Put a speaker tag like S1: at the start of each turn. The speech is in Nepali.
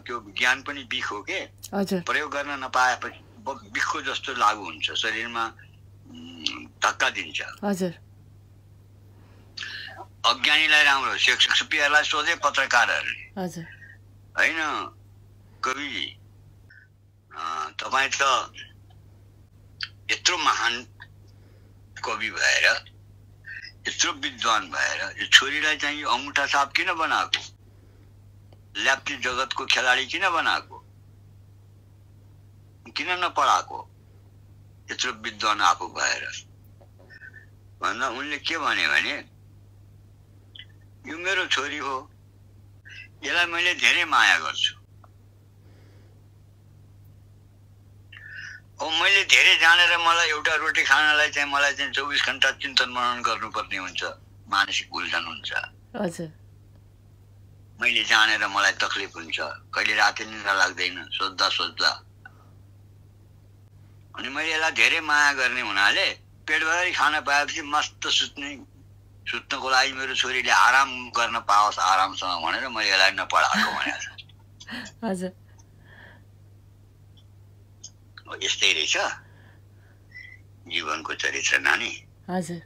S1: त्यो ज्ञान पनि बिख हो के,
S2: हजुर
S1: प्रयोग गर्न नपाएपछि बिखको जस्तो लागु हुन्छ, शरीरमा धक्का दिन्छ।
S2: हजुर
S1: अज्ञानीलाई राम्रो, शेक्सपियरलाई सोधे पत्रकारहरूले,
S2: हजुर
S1: होइन कविजी तपाईँ त यत्रो महान कवि भएर, यत्रो विद्वान भएर यो छोरीलाई चाहिँ अंगूठा छाप किन बनाएको, ल्याप्टी जगतको खेलाडी किन बनाएको, किन नपढाएको, यत्रो विद्वान आफू भएर भन्दा उनले के भने भने यो मेरो छोरी हो, यसलाई मैले धेरै माया गर्छु, मैले धेरै जानेर मलाई एउटा रोटी खानलाई चाहिँ मलाई चाहिँ 24 घण्टा चिन्तन मनन गर्नुपर्ने हुन्छ, मानसिक उल्झन हुन्छ।
S2: हजुर
S1: मैले जानेर मलाई तकलिफ हुन्छ, कहिले राति निद्रा लाग्दैन सोच्दा सोच्दा। अनि मैले यसलाई धेरै माया गर्ने हुनाले पेटभरि खाना पाएपछि मस्त सुत्नको लागि मेरो छोरीले आराम गर्न पाओस् आरामसँग भनेर मैले यसलाई नपढाएको भनेको छ।
S2: हजुर
S1: यस्तै रहेछ जीवनको चरित्र नानी।
S2: हजुर